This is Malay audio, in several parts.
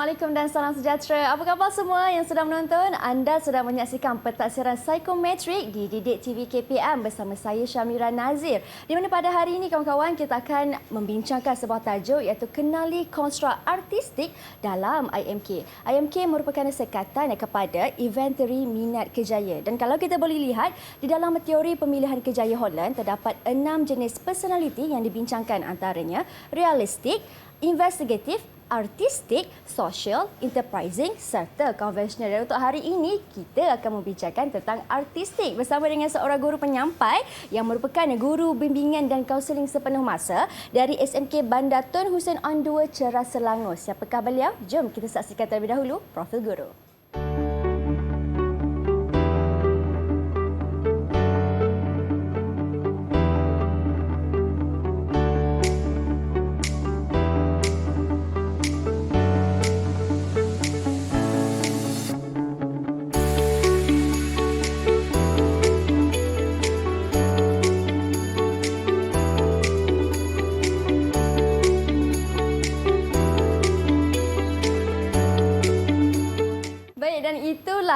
Assalamualaikum dan salam sejahtera. Apa khabar semua yang sedang menonton? Anda sedang menyaksikan pentadbiran psikometrik di Didik TV KPM bersama saya Syamira Nazir. Di mana pada hari ini kawan-kawan kita akan membincangkan sebuah tajuk iaitu kenali konstruk artistik dalam IMK. IMK merupakan sekatan kepada inventory minat kerjaya. Dan kalau kita boleh lihat di dalam teori pemilihan kerjaya Holland terdapat 6 jenis personaliti yang dibincangkan, antaranya realistik, investigatif, artistik, social, enterprising serta konvensional. Dan untuk hari ini, kita akan membincangkan tentang artistik bersama dengan seorang guru penyampai yang merupakan guru bimbingan dan kaunseling sepenuh masa dari SMK Bandar Tun Hussein On 2 Ceras Selangor. Siapakah beliau? Jom kita saksikan terlebih dahulu profil guru.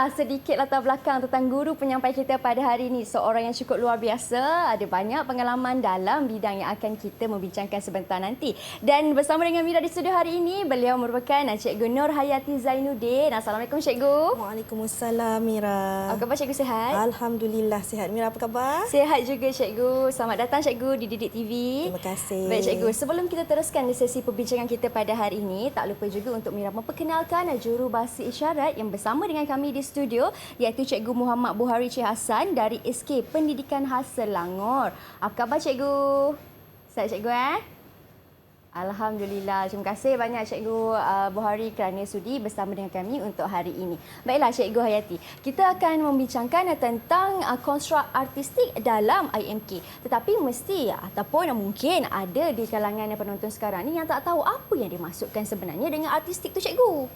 Sedikit latar belakang tentang guru penyampai kita pada hari ini. Seorang yang cukup luar biasa, ada banyak pengalaman dalam bidang yang akan kita membincangkan sebentar nanti. Dan bersama dengan Mira di studio hari ini, beliau merupakan Cikgu Nur Hayati Zainuddin. Assalamualaikum Cikgu. Waalaikumsalam Mira. Apa khabar Cikgu, sihat? Alhamdulillah sihat. Mira apa khabar? Sihat juga Cikgu. Selamat datang Cikgu di Didik TV. Terima kasih. Baik Cikgu, sebelum kita teruskan di sesi perbincangan kita pada hari ini, tak lupa juga untuk Mira memperkenalkan juru bahasa isyarat yang bersama dengan kami di studio, iaitu Cikgu Muhammad Buhari Cik Hassan dari SK Pendidikan Khas Selangor. Apa khabar Cikgu? Sihat Cikgu Alhamdulillah. Terima kasih banyak Cikgu Buhari kerana sudi bersama dengan kami untuk hari ini. Baiklah Cikgu Hayati, kita akan membincangkan tentang konstruk artistik dalam IMK. Tetapi mesti ataupun mungkin ada di kalangan penonton sekarang ni yang tak tahu apa yang dimaksudkan sebenarnya dengan artistik tu Cikgu.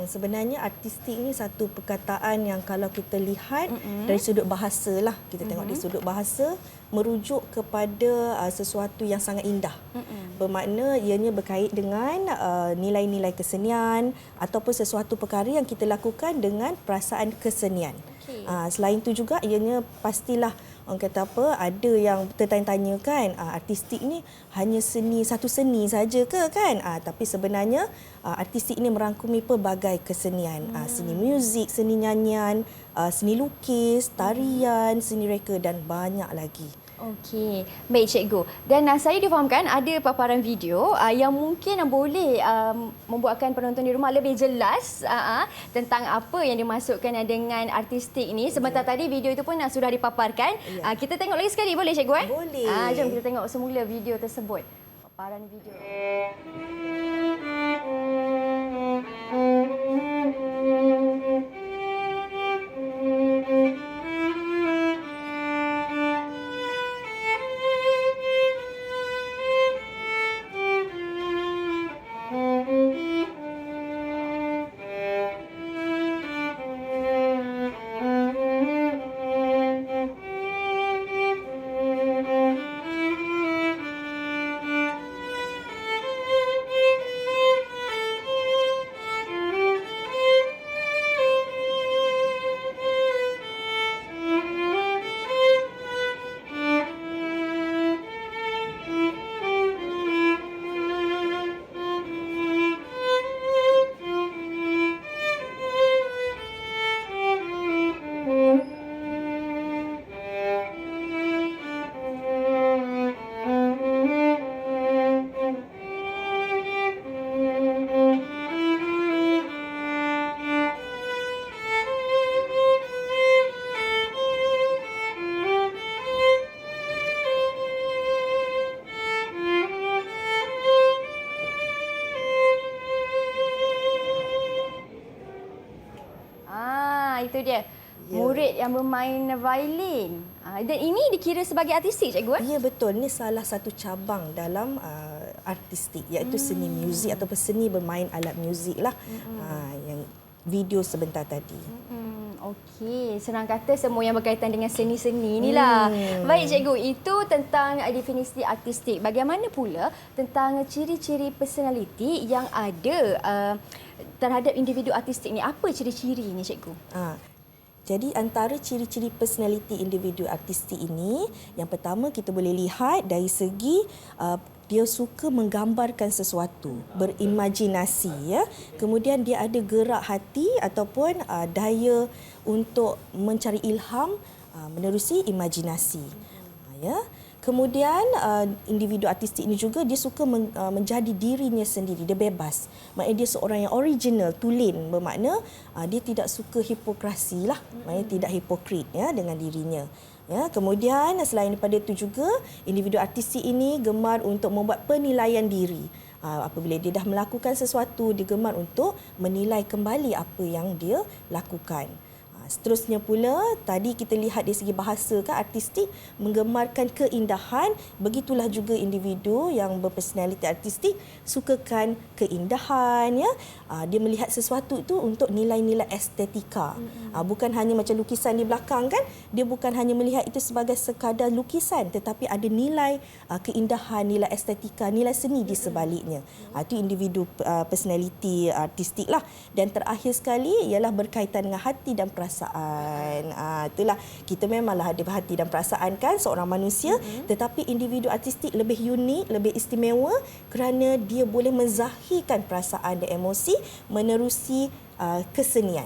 Sebenarnya artistik ni satu perkataan yang kalau kita lihat dari sudut bahasa lah, kita tengok dari sudut bahasa, merujuk kepada sesuatu yang sangat indah. Bermakna ianya berkait dengan nilai-nilai kesenian ataupun sesuatu perkara yang kita lakukan dengan perasaan kesenian. Okay. Selain itu juga ianya pastilah orang kata apa, ada yang tertanya-tanya kan, artistik ni hanya satu seni saja ke kan? Tapi sebenarnya artistik ini merangkumi pelbagai kesenian. Seni muzik, seni nyanyian, seni lukis, tarian, seni reka dan banyak lagi. Okey, baik Cikgu. Dan saya difahamkan ada paparan video yang mungkin boleh membuatkan penonton di rumah lebih jelas tentang apa yang dimaksudkan dengan artistik ini. Sebentar tadi video itu pun sudah dipaparkan. Kita tengok lagi sekali, boleh Cikgu? Boleh. Jom kita tengok semula video tersebut. Paparan video. Itu dia. Murid yang bermain violin. Dan ini dikira sebagai artistik Cikgu? Ya betul. Ini salah satu cabang dalam artistik, iaitu seni muzik ataupun seni bermain alat muzik lah. Yang video sebentar tadi. Okey, senang kata semua yang berkaitan dengan seni-seni inilah. Baik cikgu, itu tentang definisi artistik. Bagaimana pula tentang ciri-ciri personaliti yang ada terhadap individu artistik ni? Apa ciri-cirinya cikgu? Jadi antara ciri-ciri personaliti individu artistik ini, yang pertama kita boleh lihat dari segi dia suka menggambarkan sesuatu, berimajinasi, ya. Kemudian dia ada gerak hati ataupun daya untuk mencari ilham menerusi imajinasi. Ya. Kemudian individu artistik ini juga dia suka menjadi dirinya sendiri, dia bebas. Maknanya dia seorang yang original, tulen, bermakna dia tidak suka hipokrasi lah, maknanya tidak hipokrit ya dengan dirinya. Ya, kemudian selain daripada itu juga individu artistik ini gemar untuk membuat penilaian diri. Apabila dia dah melakukan sesuatu, dia gemar untuk menilai kembali apa yang dia lakukan. Seterusnya pula, tadi kita lihat dari segi bahasa kan, artistik menggemarkan keindahan. Begitulah juga individu yang berpersonaliti artistik sukakan keindahan, ya. Dia melihat sesuatu itu untuk nilai-nilai estetika. Bukan hanya macam lukisan di belakang kan, dia bukan hanya melihat itu sebagai sekadar lukisan, tetapi ada nilai keindahan, nilai estetika, nilai seni di sebaliknya. Itu individu personaliti artistik lah. Dan terakhir sekali ialah berkaitan dengan hati dan perasaan. Itulah, kita memanglah ada hati dan perasaan kan seorang manusia, tetapi individu artistik lebih unik, lebih istimewa kerana dia boleh menzahirkan perasaan dan emosi menerusi kesenian,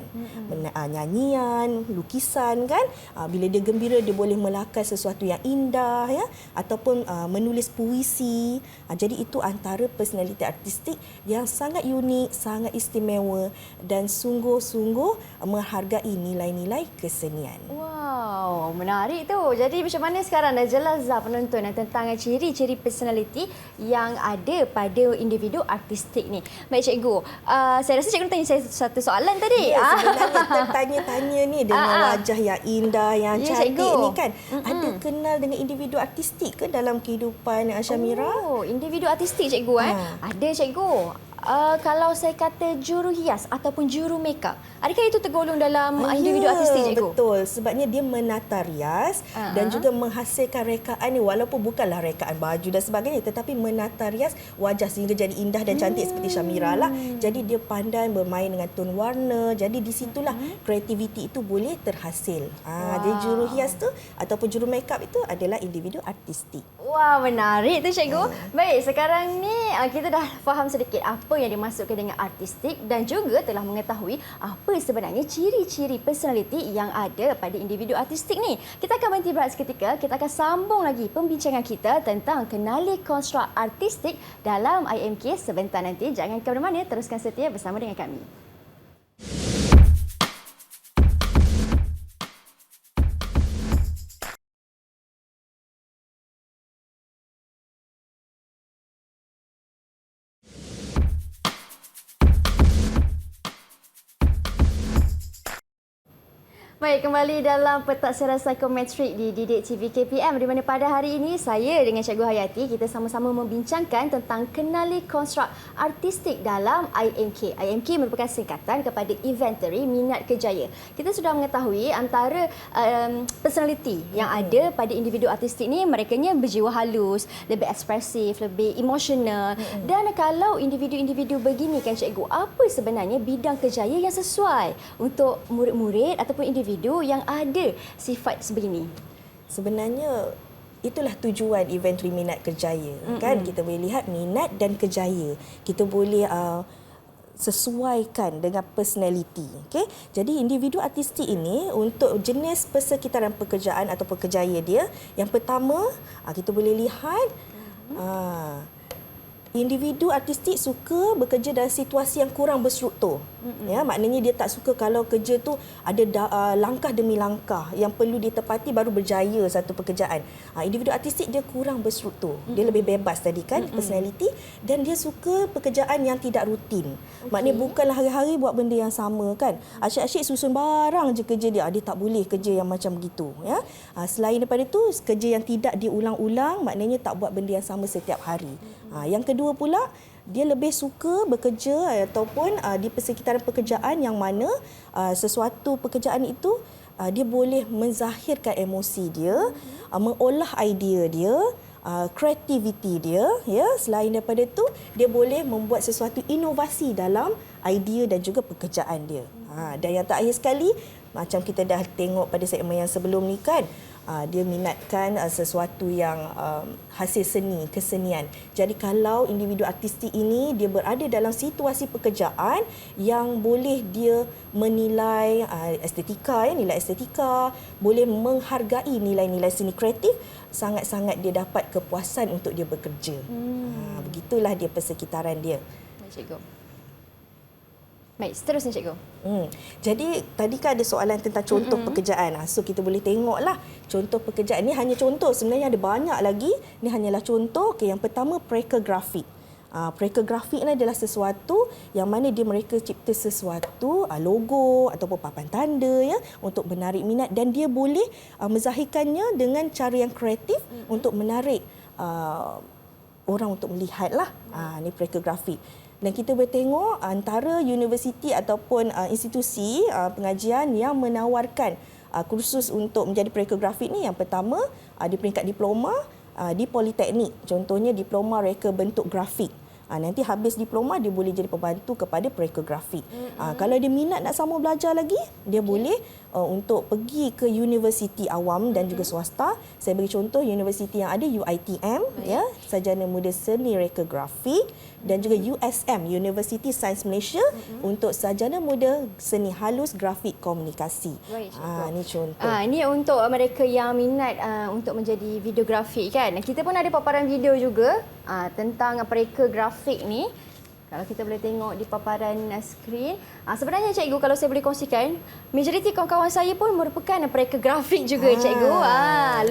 nyanyian, lukisan kan. Bila dia gembira dia boleh melakar sesuatu yang indah ya, ataupun menulis puisi. Jadi itu antara personaliti artistik yang sangat unik, sangat istimewa dan sungguh-sungguh menghargai nilai-nilai kesenian. Wow, menarik tu. Jadi macam mana sekarang dah jelas dah penonton tentang ciri-ciri personaliti yang ada pada individu artistik ni. Baik cikgu, saya rasa cikgu tanya saya satu soalan tadi. Ya, sebenarnya tertanya-tanya ni dengan wajah yang indah, yang cantik cikgu. ni kan. Ada kenal dengan individu artistik ke dalam kehidupan Syamira? Oh, individu artistik cikgu Ada cikgu. Kalau saya kata juru hias ataupun juru makeup, adakah itu tergolong dalam individu artistik cikgu? Betul, sebabnya dia menata rias dan juga menghasilkan rekaan ni, walaupun bukanlah rekaan baju dan sebagainya, tetapi menata rias wajah sehingga jadi indah dan cantik seperti Syamira lah. Jadi dia pandai bermain dengan tone warna, jadi di situlah kreativiti itu boleh terhasil. Jadi juru hias tu ataupun juru makeup itu adalah individu artistik. Wah, menarik tu cikgu. Baik, sekarang ni kita dah faham sedikit apa yang dimaksudkan dengan artistik dan juga telah mengetahui apa sebenarnya ciri-ciri personaliti yang ada pada individu artistik ni. Kita akan berhenti berehat seketika, kita akan sambung lagi pembincangan kita tentang kenali konstruk artistik dalam IMK sebentar nanti. Jangan ke mana-mana, teruskan setia bersama dengan kami. Baik, kembali dalam pentaksiran psikometrik di Didik TV KPM, di mana pada hari ini saya dengan Cikgu Hayati kita sama-sama membincangkan tentang kenali konstruk artistik dalam IMK. IMK merupakan singkatan kepada Inventory Minat Kerjaya. Kita sudah mengetahui antara personaliti yang ada pada individu artistik ni, merekanya berjiwa halus, lebih ekspresif, lebih emosional. Dan kalau individu-individu begini kan Cikgu, apa sebenarnya bidang kerjaya yang sesuai untuk murid-murid ataupun individu yang ada sifat sebegini? Sebenarnya itulah tujuan inventory minat kerjaya kan. Kita boleh lihat minat dan kerjaya. Kita boleh sesuaikan dengan personality. Okay? Jadi individu artistik ini untuk jenis persekitaran pekerjaan atau pekerjaya dia, yang pertama kita boleh lihat individu artistik suka bekerja dalam situasi yang kurang berstruktur. Ya, maknanya dia tak suka kalau kerja tu ada langkah demi langkah yang perlu ditepati baru berjaya satu pekerjaan. Individu artistik dia kurang berstruktur. Dia lebih bebas tadi kan, personality, dan dia suka pekerjaan yang tidak rutin. Maknanya bukanlah hari-hari buat benda yang sama kan. Asyik-asyik susun barang je kerja dia. Dia tak boleh kerja yang macam begitu, ya. Selain daripada itu, kerja yang tidak diulang-ulang, maknanya tak buat benda yang sama setiap hari. Yang kedua pula, dia lebih suka bekerja ataupun di persekitaran pekerjaan yang mana sesuatu pekerjaan itu dia boleh menzahirkan emosi dia, mengolah idea dia, kreativiti dia, ya. Selain daripada itu, dia boleh membuat sesuatu inovasi dalam idea dan juga pekerjaan dia. Dan yang terakhir sekali, macam kita dah tengok pada segmen yang sebelum ni kan, dia minatkan sesuatu yang hasil seni, kesenian. Jadi kalau individu artistik ini dia berada dalam situasi pekerjaan yang boleh dia menilai estetika, nilai estetika, boleh menghargai nilai-nilai seni kreatif, sangat-sangat dia dapat kepuasan untuk dia bekerja. Begitulah dia persekitaran dia. Baik, cikgu. Baik, seterusnya cikgu. Jadi tadi kan ada soalan tentang contoh pekerjaan. So kita boleh tengoklah contoh pekerjaan ni, hanya contoh, sebenarnya ada banyak lagi. Ini hanyalah contoh. Yang pertama, preka grafik. Preka grafik ni adalah sesuatu yang mana mereka cipta sesuatu, logo ataupun papan tanda, ya, untuk menarik minat, dan dia boleh menzahirkannya dengan cara yang kreatif untuk menarik orang untuk melihatlah. Ni preka grafik. Dan kita boleh tengok antara universiti ataupun institusi pengajian yang menawarkan kursus untuk menjadi preka grafik ni, yang pertama di peringkat diploma di Politeknik. Contohnya diploma reka bentuk grafik. Nanti habis diploma dia boleh jadi pembantu kepada preka grafik. Kalau dia minat nak sambung belajar lagi, dia boleh untuk pergi ke universiti awam dan juga swasta. Saya bagi contoh universiti yang ada, UiTM, ya, Sarjana Muda Seni Reka Grafik, dan juga USM, University Sains Malaysia, untuk Sarjana Muda Seni Halus Grafik Komunikasi. Ini contoh. Ini untuk mereka yang minat untuk menjadi videografi kan. Kita pun ada paparan video juga tentang preka grafik ni. Kalau kita boleh tengok di paparan skrin. Sebenarnya cikgu, kalau saya boleh kongsikan, majoriti kawan-kawan saya pun merupakan preka grafik juga, cikgu.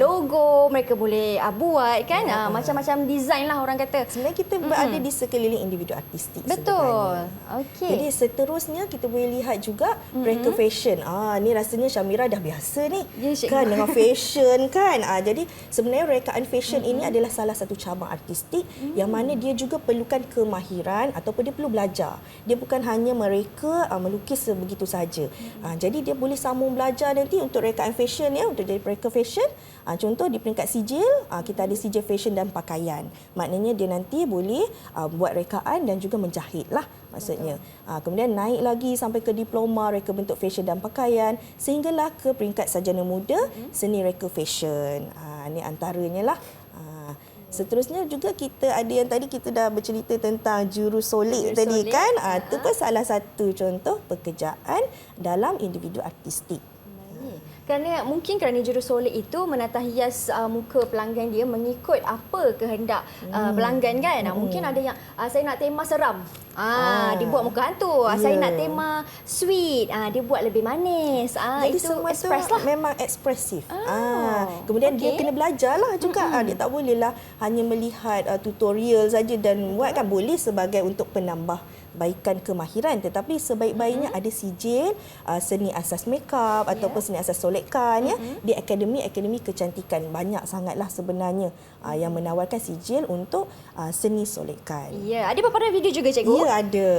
Logo mereka boleh buat kan. Macam-macam design lah orang kata. Sebenarnya kita berada di sekeliling individu artistik. Betul. Okey. Jadi seterusnya kita boleh lihat juga preka fashion. Ni rasanya Syamira dah biasa ni. Ya, kan dengan fashion kan. Jadi sebenarnya rekaan fashion ini adalah salah satu cabang artistik yang mana dia juga perlukan kemahiran ataupun dia perlu belajar. Dia bukan hanya mereka melukis sebegitu saja. Jadi dia boleh sambung belajar nanti untuk rekaan fashion, ya, untuk jadi preka fashion. Contoh di peringkat sijil, kita ada sijil fashion dan pakaian. Maknanya dia nanti boleh buat rekaan dan juga menjahit lah maksudnya. Kemudian naik lagi sampai ke diploma reka bentuk fashion dan pakaian, sehinggalah ke peringkat sarjana muda seni reka fashion. Ini antaranya lah. Seterusnya juga kita ada yang tadi kita dah bercerita tentang jurus solid tadi kan. Itu pun salah satu contoh pekerjaan dalam individu artistik. Kerana jurus solid itu menata hias muka pelanggan dia mengikut apa kehendak pelanggan kan. Mungkin ada yang saya nak tema seram. Dia buat muka hantu. Saya nak tema sweet. Dia buat lebih manis. Jadi itu semua express tu lah. memang ekspresif. Kemudian dia kena belajar lah juga. Dia tak bolehlah hanya melihat tutorial saja dan buat kan. Boleh sebagai untuk penambah baikan kemahiran, tetapi sebaik-baiknya ada sijil seni asas makeup ataupun seni asas solekan, ya, di akademi kecantikan. Banyak sangatlah sebenarnya yang menawarkan sijil untuk seni solekan. Ya, ada paparan video juga, cikgu? Ya, ada.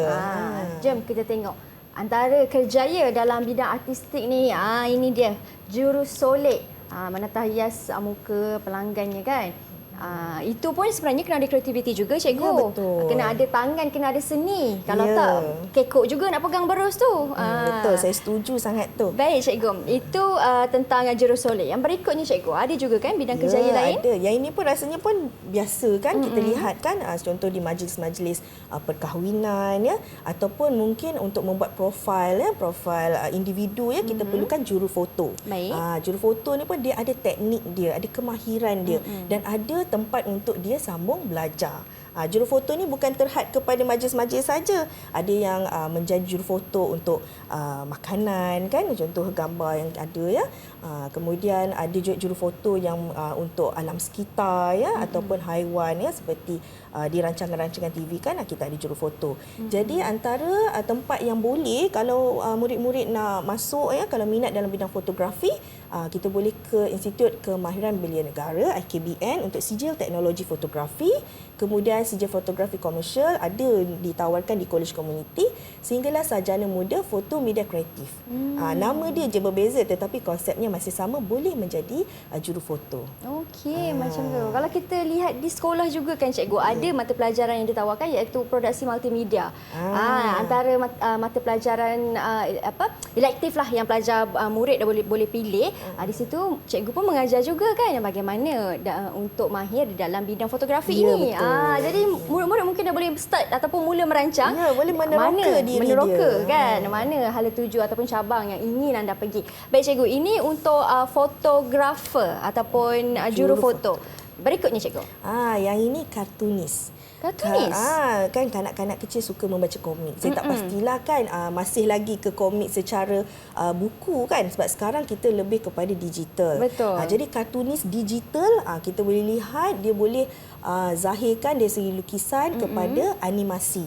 Jom kita tengok antara kerjaya dalam bidang artistik ni. Ini dia, jurus solid, menata hias muka pelanggannya kan. Itu pun sebenarnya kena ada kreativiti juga, cikgu. Ya, betul. Kena ada tangan, kena ada seni. Kalau ya. tak, kekok juga nak pegang berus tu. Betul, saya setuju sangat tu. Baik, cikgu. Itu tentang jurus solid. Yang berikutnya, cikgu, ada juga kan bidang kerjaya lain? Ada. Yang ini pun rasanya pun biasa kan. Kita lihat kan, contoh di majlis-majlis perkahwinan, ya, ataupun mungkin untuk membuat profil, ya, profil individu, ya, kita perlukan juru foto. Baik. Juru foto ni pun dia ada teknik dia, ada kemahiran dia, dan ada tempat untuk dia sambung belajar. Juru foto ni bukan terhad kepada majlis-majlis saja. Ada yang menjadi juru foto untuk makanan kan, contoh gambar yang ada, ya. Kemudian ada juga juru foto yang untuk alam sekitar, ya, ataupun haiwan, ya, seperti di rancangan-rancangan TV kan kita ada juru foto. Jadi antara tempat yang boleh kalau murid-murid nak masuk, ya, kalau minat dalam bidang fotografi, kita boleh ke Institut Kemahiran Belia Negara IKBN untuk sijil teknologi fotografi. Kemudian dan sijil fotografi komersial ada ditawarkan di College Community, sehinggalah sarjana muda foto media kreatif. Nama dia je berbeza tetapi konsepnya masih sama, boleh menjadi juru foto. Okey, macam tu. Kalau kita lihat di sekolah juga kan cikgu, ada mata pelajaran yang ditawarkan iaitu produksi multimedia. Antara mata pelajaran elektif lah yang pelajar murid boleh pilih. Di situ cikgu pun mengajar juga kan bagaimana untuk mahir di dalam bidang fotografi ini. Jadi murid-murid mungkin dah boleh start ataupun mula merancang. Ya, boleh meneroka diri dia. Kan, mana hala tuju ataupun cabang yang ingin anda pergi. Baik cikgu, ini untuk fotografer ataupun juru foto. Berikutnya cikgu. Yang ini kartunis. Kartunis? Kan kanak-kanak kecil suka membaca komik. Saya tak pastilah kan masih lagi ke komik secara buku kan, sebab sekarang kita lebih kepada digital. Betul. Jadi kartunis digital kita boleh lihat dia boleh zahirkan dari segi lukisan kepada animasi.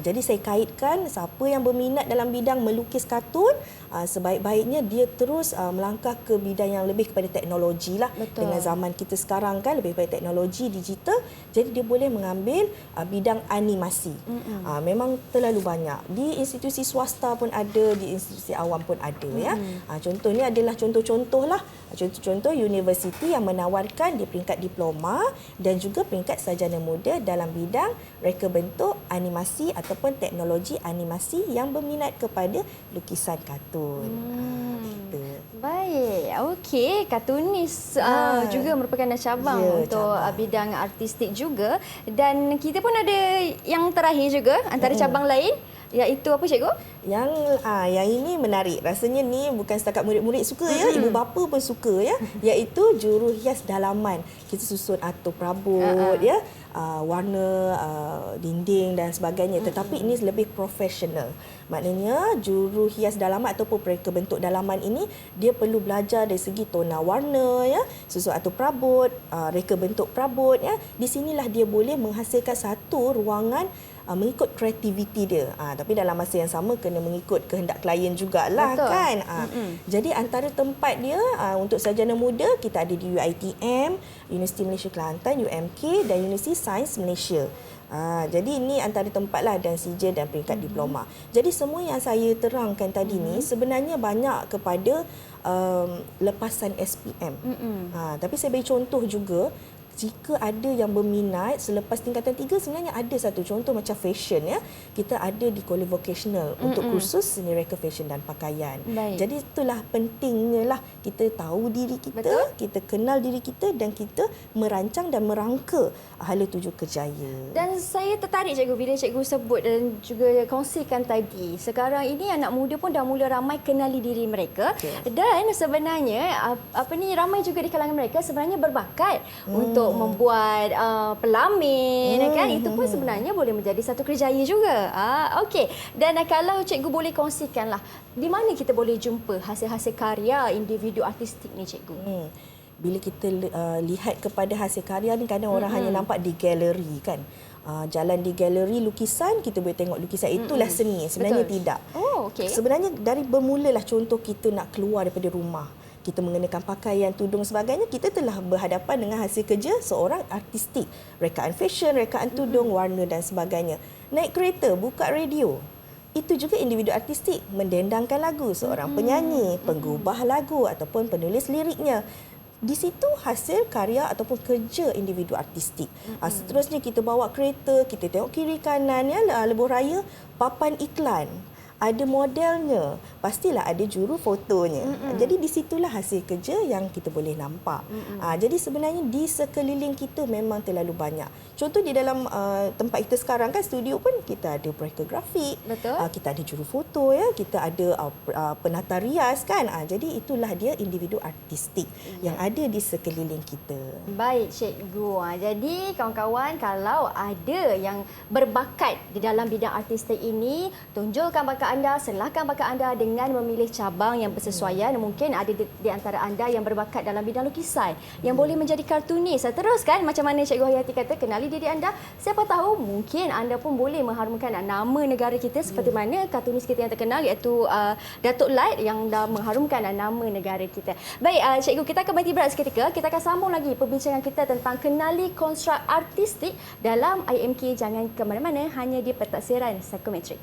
Jadi saya kaitkan siapa yang berminat dalam bidang melukis kartun, sebaik-baiknya dia terus melangkah ke bidang yang lebih kepada teknologi lah. Betul. Dengan zaman kita sekarang kan lebih kepada teknologi digital, jadi dia boleh mengambil bidang animasi. Memang terlalu banyak. Di institusi swasta pun ada, di institusi awam pun ada. Ya. Contohnya adalah contoh-contoh lah. Contoh-contoh universiti yang menawarkan di peringkat diploma dan juga peringkat sarjana muda dalam bidang reka bentuk animasi ataupun teknologi animasi yang berminat kepada lukisan kartun. Gitu. Baik, okey. Kartunis juga merupakan cabang untuk bidang artistik juga. Dan kita pun ada yang terakhir juga antara cabang lain, iaitu apa cikgu? Yang ini menarik. Rasanya ni bukan setakat murid-murid suka ya, ibu bapa pun suka ya, iaitu juru hias dalaman. Kita susun atur perabot ya, warna dinding dan sebagainya, tetapi ini lebih profesional. Maknanya juru hias dalaman ataupun reka bentuk dalaman ini dia perlu belajar dari segi tona warna ya, susun atur perabot, reka bentuk perabot ya. Di sinilah dia boleh menghasilkan satu ruangan mengikut kreativiti dia. Tapi dalam masa yang sama kena mengikut kehendak klien jugalah. Betul. Kan. Jadi antara tempat dia untuk sarjana muda kita ada di UiTM, Universiti Malaysia Kelantan, UMK dan Universiti Sains Malaysia. Jadi ini antara tempatlah dan sijil dan peringkat diploma. Jadi semua yang saya terangkan tadi ni sebenarnya banyak kepada lepasan SPM. Tapi saya beri contoh juga, jika ada yang berminat selepas tingkatan 3, sebenarnya ada satu contoh macam fashion ya. Kita ada di College Vocational untuk kursus seni reka fashion dan pakaian. Baik. Jadi itulah pentingnya lah kita tahu diri kita, betul, kita kenal diri kita dan kita merancang dan merangka hala tuju kerjaya. Dan saya tertarik cikgu bila cikgu sebut dan juga kongsikan tadi. Sekarang ini anak muda pun dah mula ramai kenali diri mereka. Dan sebenarnya ramai juga di kalangan mereka sebenarnya berbakat untuk membuat pelamin kan, itu pun sebenarnya boleh menjadi satu kerjaya juga. Okey. Dan kalau cikgu boleh kongsikanlah di mana kita boleh jumpa hasil-hasil karya individu artistik ni cikgu? Bila kita lihat kepada hasil karya ni, kadang orang hanya nampak di galeri kan. Jalan di galeri lukisan, kita boleh tengok lukisan itulah seni. Sebenarnya tidak. Sebenarnya dari bermulalah contoh kita nak keluar daripada rumah, kita mengenakan pakaian, tudung sebagainya, kita telah berhadapan dengan hasil kerja seorang artistik. Rekaan fashion, rekaan tudung, warna dan sebagainya. Naik kereta, buka radio. Itu juga individu artistik, mendendangkan lagu, seorang penyanyi, penggubah lagu ataupun penulis liriknya. Di situ hasil karya ataupun kerja individu artistik. Seterusnya kita bawa kereta, kita tengok kiri kanan ya, lebuh raya, papan iklan. Ada modelnya, pastilah ada juru fotonya. Jadi di situlah hasil kerja yang kita boleh nampak. Jadi sebenarnya di sekeliling kita memang terlalu banyak. Contoh di dalam tempat kita sekarang kan, studio pun kita ada pereka grafik, kita ada juru foto ya, kita ada penata rias kan. Jadi itulah dia individu artistik yang ada di sekeliling kita. Baik cikgu. Jadi kawan-kawan, kalau ada yang berbakat di dalam bidang artistik ini, tunjukkan bakat bakat anda, serlahkan bakat anda dengan memilih cabang yang bersesuaian. Mungkin ada di antara anda yang berbakat dalam bidang lukisan, yang boleh menjadi kartunis. Teruskan macam mana Cikgu Hayati kata, kenali diri anda. Siapa tahu mungkin anda pun boleh mengharumkan nama negara kita seperti mana kartunis kita yang terkenal iaitu Datuk Light yang dah mengharumkan nama negara kita. Baik, Cikgu, kita akan berhenti berehat seketika. Kita akan sambung lagi perbincangan kita tentang kenali konstruk artistik dalam IMK. Jangan ke mana-mana, hanya di Pentaksiran Psikometrik.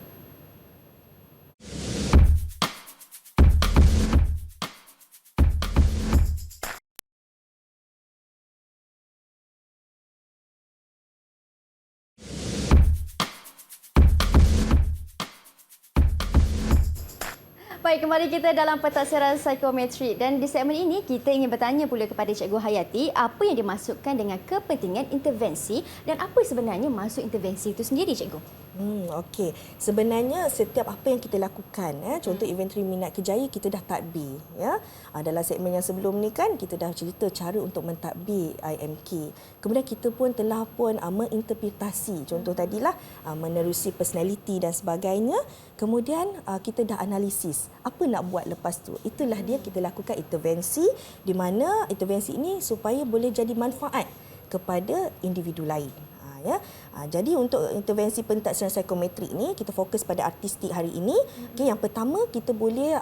Baik, kembali kita dalam Pentaksiran Psikometrik, dan di segmen ini kita ingin bertanya pula kepada Cikgu Hayati apa yang dimaksudkan dengan kepentingan intervensi dan apa sebenarnya maksud intervensi itu sendiri, Cikgu? Okey. Sebenarnya setiap apa yang kita lakukan, contoh inventory minat kerjaya kita dah tadbir, ya. Dalam segmen yang sebelum ni kan kita dah cerita cara untuk mentadbir IMK. Kemudian kita pun telah menginterpretasi, contoh tadilah menerusi personality dan sebagainya. Kemudian kita dah analisis apa nak buat lepas tu. Itulah dia kita lakukan intervensi, di mana intervensi ini supaya boleh jadi manfaat kepada individu lain. Ya. Jadi untuk intervensi pentaksiran psikometrik ni kita fokus pada artistik hari ini. Okay, yang pertama kita boleh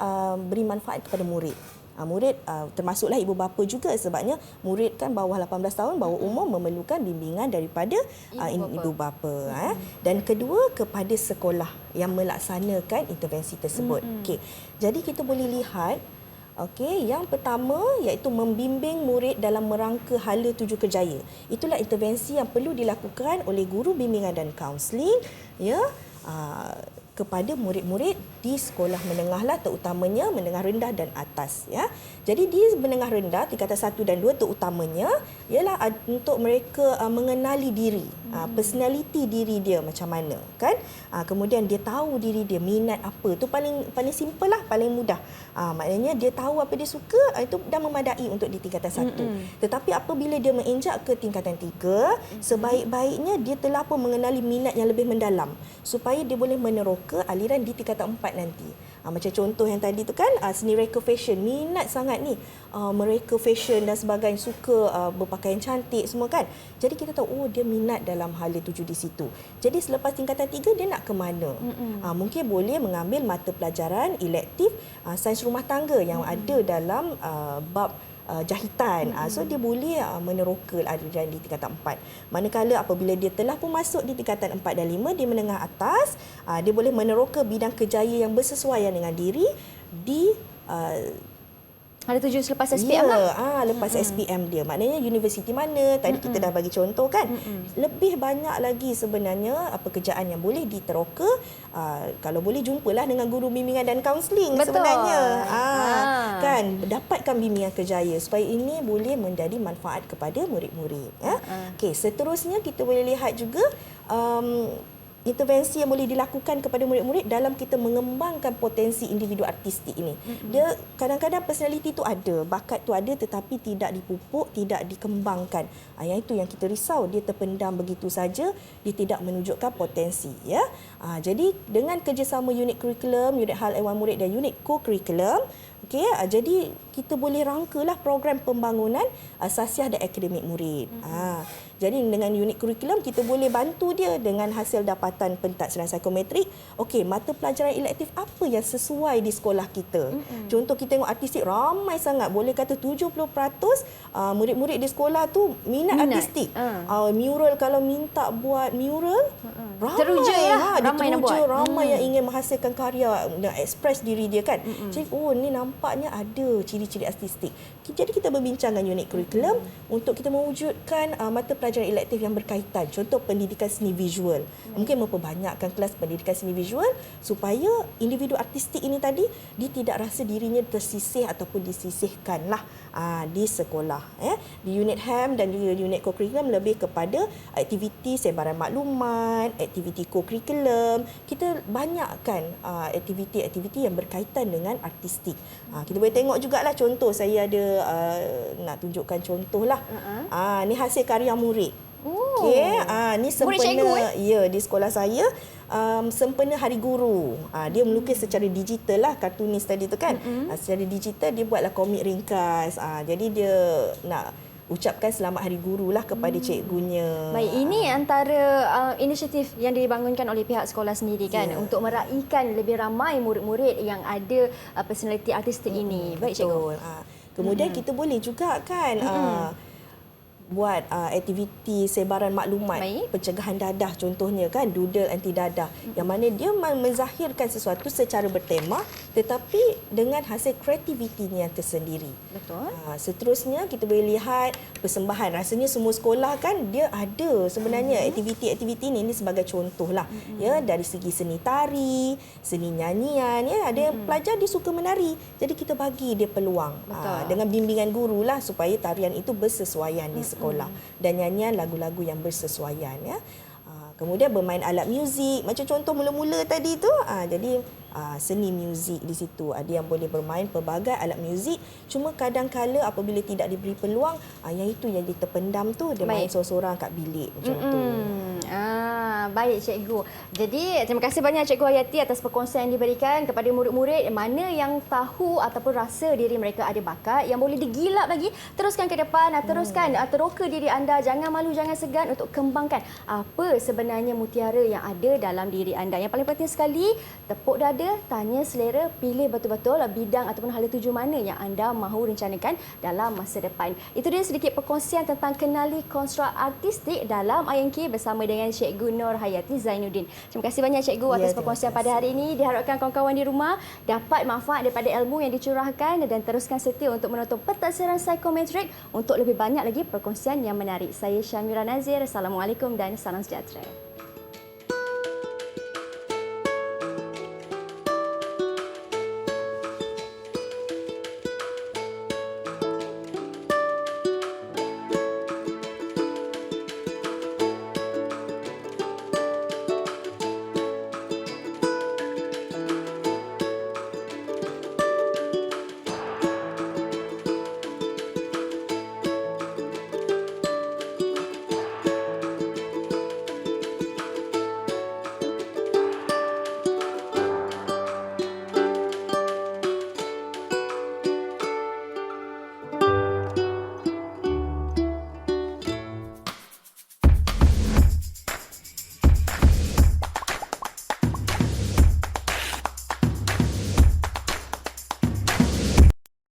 beri manfaat kepada murid. Murid termasuklah ibu bapa juga, sebabnya murid kan bawah 18 tahun, bawah umur, memerlukan bimbingan daripada ibu bapa. Dan kedua kepada sekolah yang melaksanakan intervensi tersebut. Okay. Jadi kita boleh lihat, okey, yang pertama iaitu membimbing murid dalam merangka hala tuju kerjaya. Itulah intervensi yang perlu dilakukan oleh guru bimbingan dan kaunseling, ya, kepada murid-murid di sekolah menengahlah, terutamanya menengah rendah dan atas, ya. Jadi di menengah rendah tingkatan 1 dan 2 terutamanya ialah untuk mereka mengenali diri, personality diri dia macam mana, kan? Kemudian dia tahu diri dia minat apa. Tu paling simple lah, paling mudah. Maknanya dia tahu apa dia suka, itu dah memadai untuk di tingkatan 1. Tetapi apabila dia menginjak ke tingkatan 3, sebaik-baiknya dia telah pun mengenali minat yang lebih mendalam supaya dia boleh meneroka aliran di tingkatan 4 nanti. Macam contoh yang tadi tu kan, seni reka fashion, minat sangat ni mereka fashion dan sebagainya, suka berpakaian cantik semua kan. Jadi kita tahu, oh dia minat dalam hala tuju di situ. Jadi selepas tingkatan 3 dia nak ke mana? Mungkin boleh mengambil mata pelajaran elektif sains rumah tangga yang ada dalam bab jahitan. So dia boleh meneroka aliran di tingkatan 4. Manakala apabila dia telah pun masuk di tingkatan 4 dan 5, di menengah atas, dia boleh meneroka bidang kerjaya yang bersesuaian dengan diri di ada tuju selepas SPM lah. Lepas SPM dia. Maknanya universiti mana, tadi kita dah bagi contoh kan. Lebih banyak lagi sebenarnya pekerjaan yang boleh diteroka. Kalau boleh jumpalah dengan guru bimbingan dan kaunseling sebenarnya. Kan, dapatkan bimbingan kerjaya supaya ini boleh menjadi manfaat kepada murid-murid. Okey, seterusnya kita boleh lihat juga intervensi yang boleh dilakukan kepada murid-murid dalam kita mengembangkan potensi individu artistik ini. Dia kadang-kadang personality tu ada, bakat tu ada tetapi tidak dipupuk, tidak dikembangkan. Yang itu yang kita risau, dia terpendam begitu saja, dia tidak menunjukkan potensi, ya. Jadi dengan kerjasama unit kurikulum, unit hal ehwal murid dan unit co-kurikulum, okey, jadi kita boleh rangkalah program pembangunan asasiah dan akademik murid. Jadi dengan unit kurikulum kita boleh bantu dia dengan hasil dapatan pentaksiran psikometrik. Okey, mata pelajaran elektif apa yang sesuai di sekolah kita. Contoh kita tengok artistik ramai sangat, boleh kata 70% murid-murid di sekolah tu minat artistik. Mural, kalau minta buat mural, ramai teruja lah, ramai nak buat. Ramai yang ingin menghasilkan karya dan ekspres diri dia kan. Jadi ni nampaknya ada ciri-ciri artistik. Jadi kita berbincang dengan unit kurikulum untuk kita mewujudkan mata pelajaran elektif yang berkaitan. Contoh pendidikan seni visual. Mungkin memperbanyakkan kelas pendidikan seni visual supaya individu artistik ini tadi dia tidak rasa dirinya tersisih ataupun disisihkanlah di sekolah. Di unit HAM dan juga unit co-curriculum lebih kepada aktiviti sebaran maklumat, aktiviti co-curriculum. Kita banyakkan aktiviti-aktiviti yang berkaitan dengan artistik. Kita boleh tengok jugalah contoh, saya ada nak tunjukkan contohlah. Ni hasil karya murid. Oh. Okey, ni Murid cikgu, sempena ya di sekolah saya sempena Hari Guru. Dia melukis secara digital lah, kartunis tadi tu kan. Secara digital dia buatlah komik ringkas. Jadi dia nak ucapkan selamat Hari Guru lah kepada cikgunya. Baik, ini antara inisiatif yang dibangunkan oleh pihak sekolah sendiri kan untuk meraihkan lebih ramai murid-murid yang ada personaliti artistik ini. Baik, cikgu. Betul. Kemudian kita boleh juga kan buat aktiviti sebaran maklumat. Baik. Pencegahan dadah contohnya kan, doodle anti dadah, yang mana dia menzahirkan sesuatu secara bertema tetapi dengan hasil kreativitinya tersendiri. Betul. Seterusnya kita boleh lihat persembahan. Rasanya semua sekolah kan dia ada sebenarnya aktiviti-aktiviti ini sebagai contohlah. Ya, dari segi seni tari, seni nyanyian, ya, ada yang pelajar dia suka menari. Jadi kita bagi dia peluang dengan bimbingan guru lah supaya tarian itu bersesuaian di sekolah dan nyanyian lagu-lagu yang bersesuaian, ya. Kemudian bermain alat muzik macam contoh mula-mula tadi tu. Jadi seni muzik di situ ada yang boleh bermain pelbagai alat muzik, cuma kadang-kala apabila tidak diberi peluang, yang itu yang terpendam tu dia main seorang-seorang kat bilik macam tu. Baik, cikgu. Jadi terima kasih banyak Cikgu Hayati atas perkongsian yang diberikan kepada murid-murid mana yang tahu ataupun rasa diri mereka ada bakat yang boleh digilap lagi, teruskan ke depan, teruskan teroka diri anda, jangan malu, jangan segan untuk kembangkan apa sebenarnya mutiara yang ada dalam diri anda. Yang paling penting sekali, tepuk dada, tanya selera, pilih betul-betul bidang ataupun hala tuju mana yang anda mahu rencanakan dalam masa depan. Itu dia sedikit perkongsian tentang kenali konstruk artistik dalam IMK bersama dengan Cikgu Nur Hayati Zainuddin. Terima kasih banyak Cikgu atas perkongsian pada hari ini. Diharapkan kawan-kawan di rumah dapat manfaat daripada ilmu yang dicurahkan dan teruskan setia untuk menonton pentaksiran psikometrik untuk lebih banyak lagi perkongsian yang menarik. Saya Syamira Nazir. Assalamualaikum dan salam sejahtera.